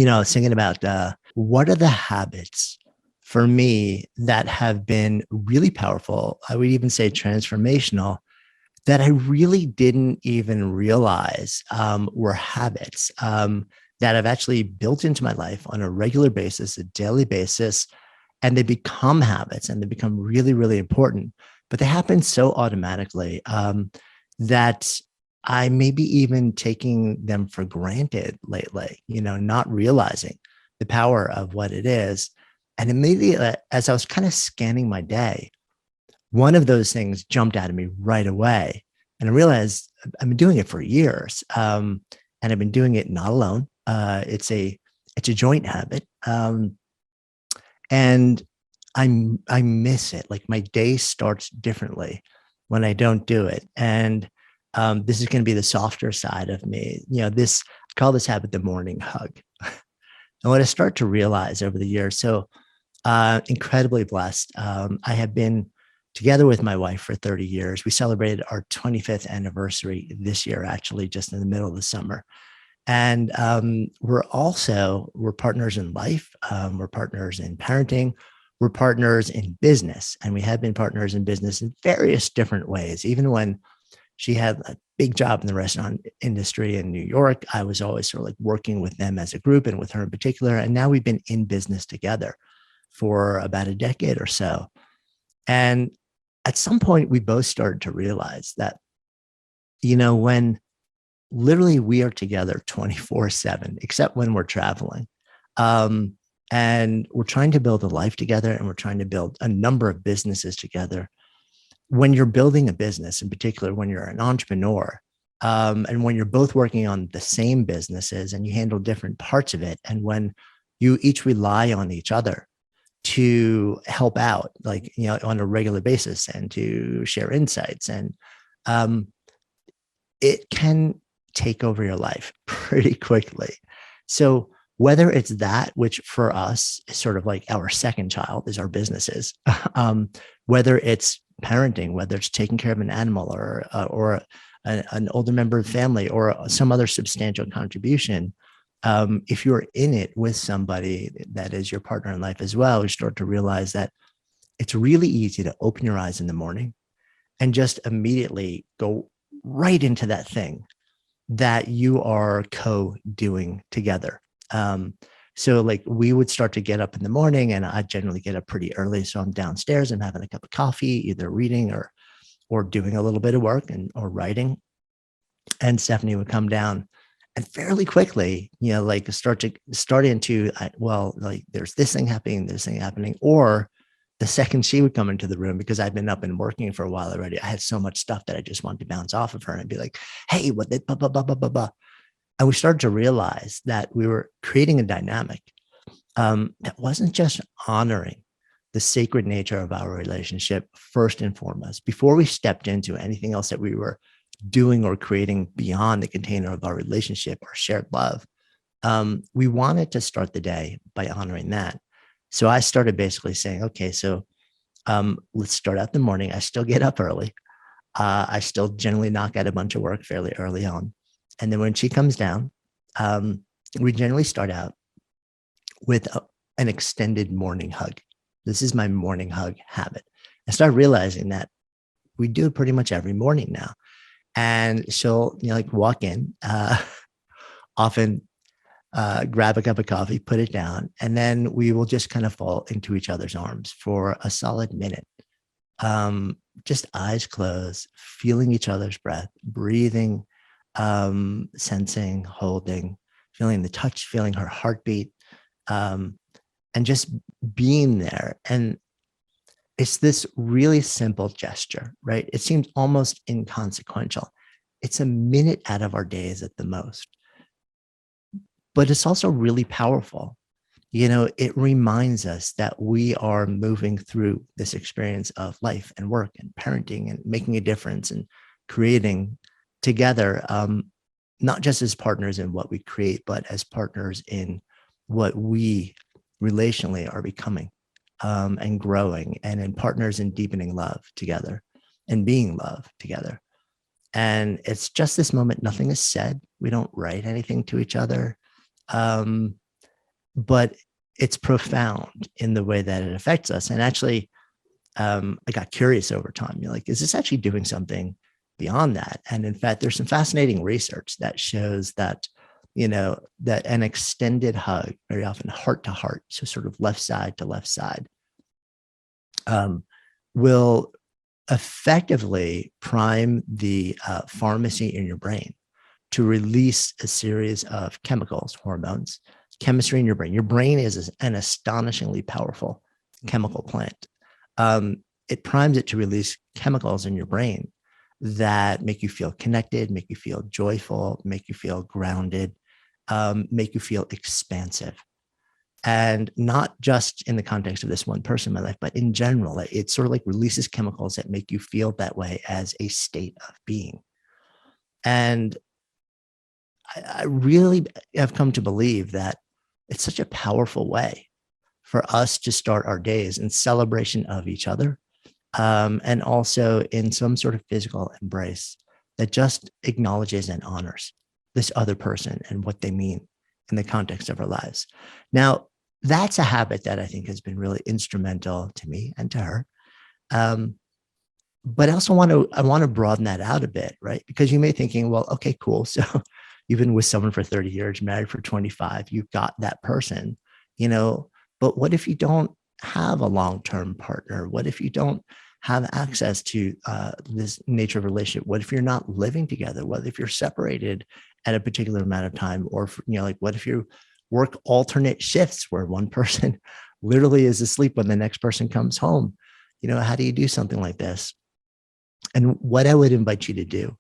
I was thinking about what are the habits for me that have been really powerful. I would even say transformational that I really didn't even realize were habits that I've actually built into my life on a regular basis, a daily basis, and they become habits and they become really, really important. But they happen so automatically that I may be even taking them for granted lately, not realizing the power of what it is. And immediately, as I was kind of scanning my day, one of those things jumped out at me right away. And I realized I've been doing it for years. And I've been doing it not alone. It's a joint habit. And I miss it. Like my day starts differently when I don't do it. And this is going to be the softer side of me. I call this habit the morning hug. And what I start to realize over the years, so incredibly blessed. I have been together with my wife for 30 years. We celebrated our 25th anniversary this year, actually, just in the middle of the summer. And we're partners in life. We're partners in parenting. We're partners in business. And we have been partners in business in various different ways. Even when she had a big job in the restaurant industry in New York, I was always sort of like working with them as a group and with her in particular. And now we've been in business together for about a decade or so. And at some point, we both started to realize that, when literally we are together 24/7, except when we're traveling. And we're trying to build a life together and we're trying to build a number of businesses together. When you're building a business, in particular, when you're an entrepreneur, and when you're both working on the same businesses and you handle different parts of it, and when you each rely on each other to help out, like, on a regular basis and to share insights, and it can take over your life pretty quickly. So whether it's that, which for us is sort of like our second child, is our businesses, whether it's parenting, whether it's taking care of an animal or an older member of the family or some other substantial contribution, if you're in it with somebody that is your partner in life as well, you start to realize that it's really easy to open your eyes in the morning and just immediately go right into that thing that you are co-doing together. So like we would start to get up in the morning, and I generally get up pretty early. So I'm downstairs, I'm having a cup of coffee, either reading or doing a little bit of work or writing. And Stephanie would come down and fairly quickly, like start into, well, like there's this thing happening. Or the second she would come into the room, because I've been up and working for a while already, I had so much stuff that I just wanted to bounce off of her and be like, hey, what did blah, blah, blah, blah, blah, blah. And we started to realize that we were creating a dynamic that wasn't just honoring the sacred nature of our relationship first and foremost, before we stepped into anything else that we were doing or creating beyond the container of our relationship or shared love. We wanted to start the day by honoring that. So I started basically saying, okay, so let's start out the morning. I still get up early. I still generally knock out a bunch of work fairly early on. And then when she comes down, we generally start out with an extended morning hug. This is my morning hug habit. I started realizing that we do it pretty much every morning now. And she'll, like walk in, often grab a cup of coffee, put it down, and then we will just kind of fall into each other's arms for a solid minute. Just eyes closed, feeling each other's breath, breathing, sensing, holding, feeling the touch, feeling her heartbeat, and just being there. And it's this really simple gesture, right? It seems almost inconsequential. It's a minute out of our days at the most, but it's also really powerful. It reminds us that we are moving through this experience of life and work and parenting and making a difference and creating together, not just as partners in what we create, but as partners in what we relationally are becoming and growing, and in partners in deepening love together and being love together. And it's just this moment, nothing is said. We don't write anything to each other. but it's profound in the way that it affects us. And actually, I got curious over time. You're like, is this actually doing something beyond that? And in fact, there's some fascinating research that shows that, that an extended hug, very often heart to heart, so sort of left side to left side, will effectively prime the pharmacy in your brain to release a series of chemicals, hormones, chemistry in your brain. Your brain is an astonishingly powerful chemical plant. It primes it to release chemicals in your brain that make you feel connected, make you feel joyful, make you feel grounded, make you feel expansive. And not just in the context of this one person in my life, but in general, it sort of like releases chemicals that make you feel that way as a state of being. And I really have come to believe that it's such a powerful way for us to start our days in celebration of each other, and also in some sort of physical embrace that just acknowledges and honors this other person and what they mean in the context of our lives. Now, that's a habit that I think has been really instrumental to me and to her. But I also want to broaden that out a bit, right? Because you may be thinking, well, okay, cool. So you've been with someone for 30 years, married for 25, you've got that person, but what if you don't have a long-term partner? What if you don't have access to this nature of relationship? What if you're not living together? What if you're separated at a particular amount of time? Or, what if you work alternate shifts where one person literally is asleep when the next person comes home? How do you do something like this? And what I would invite you to do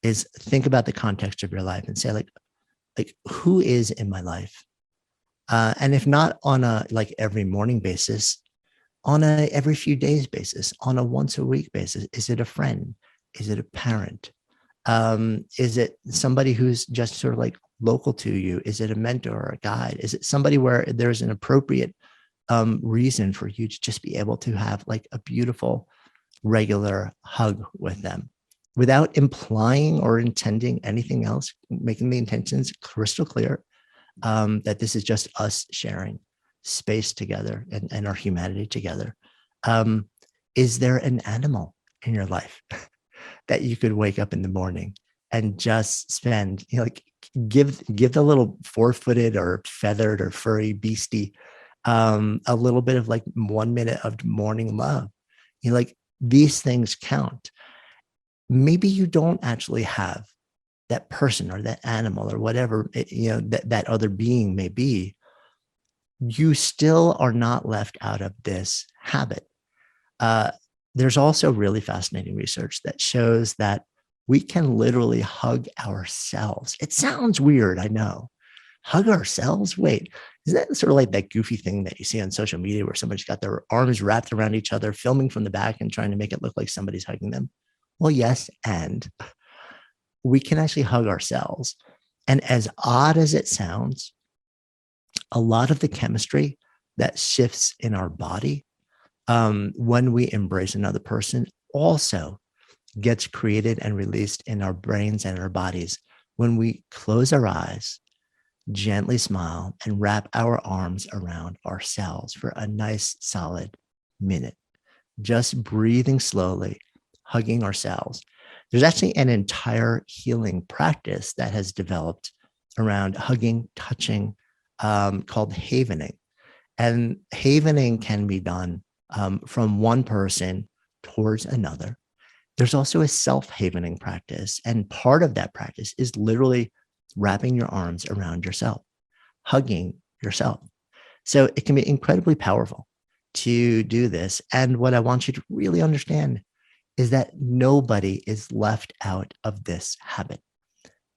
is think about the context of your life and say, like who is in my life? And if not on a like every morning basis, on a every few days basis, on a once a week basis. Is it a friend? Is it a parent? Is it somebody who's just sort of like local to you? Is it a mentor or a guide? Is it somebody where there's an appropriate reason for you to just be able to have like a beautiful, regular hug with them without implying or intending anything else, making the intentions crystal clear, that this is just us sharing space together and our humanity together. Is there an animal in your life that you could wake up in the morning and just spend, give the little 4-footed or feathered or furry beastie a little bit of like 1 minute of morning love? These things count. Maybe you don't actually have that person or that animal or whatever, that other being may be. You still are not left out of this habit. There's also really fascinating research that shows that we can literally hug ourselves. It sounds weird, I know. Hug ourselves? Wait, is that sort of like that goofy thing that you see on social media where somebody's got their arms wrapped around each other, filming from the back and trying to make it look like somebody's hugging them? Well, yes, and we can actually hug ourselves. And as odd as it sounds, a lot of the chemistry that shifts in our body when we embrace another person also gets created and released in our brains and our bodies when we close our eyes, gently smile, and wrap our arms around ourselves for a nice solid minute, just breathing slowly, hugging ourselves. There's actually an entire healing practice that has developed around hugging, touching, called havening. And havening can be done from one person towards another. There's also a self-havening practice. And part of that practice is literally wrapping your arms around yourself, hugging yourself. So it can be incredibly powerful to do this. And what I want you to really understand is that nobody is left out of this habit.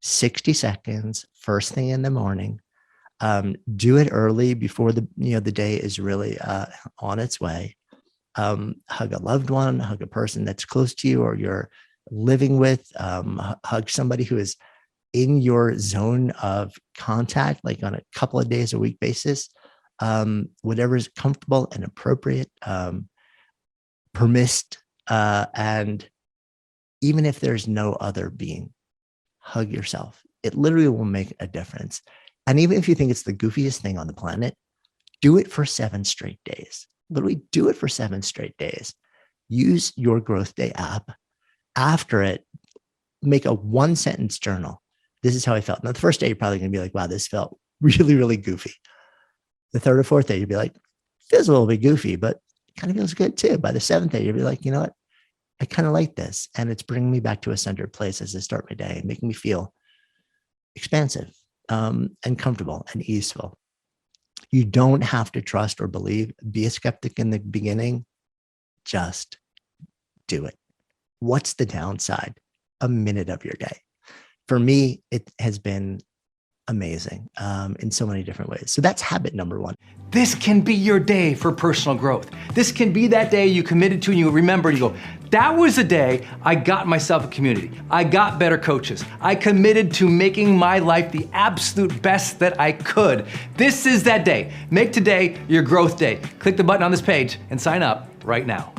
60 seconds, first thing in the morning. Do it early before the day is really on its way. Hug a loved one, hug a person that's close to you or you're living with, hug somebody who is in your zone of contact, like on a couple of days a week basis, whatever is comfortable and appropriate, permissed, and even if there's no other being, hug yourself. It literally will make a difference. And even if you think it's the goofiest thing on the planet, do it for 7 straight days. Literally do it for 7 straight days. Use your GrowthDay app. After it, make a 1-sentence journal. This is how I felt. Now, the first day, you're probably going to be like, wow, this felt really, really goofy. The third or fourth day, you'll be like, feels a little bit goofy, but it kind of feels good too. By the 7th day, you'll be like, you know what? I kind of like this. And it's bringing me back to a centered place as I start my day and making me feel expansive and comfortable and easeful. You don't have to trust or believe. Be a skeptic in the beginning. Just do it. What's the downside? A minute of your day. For me, it has been amazing in so many different ways. So that's habit number 1. This can be your day for personal growth. This can be that day you committed to and you remember and you go, that was the day I got myself a community. I got better coaches. I committed to making my life the absolute best that I could. This is that day. Make today your growth day. Click the button on this page and sign up right now.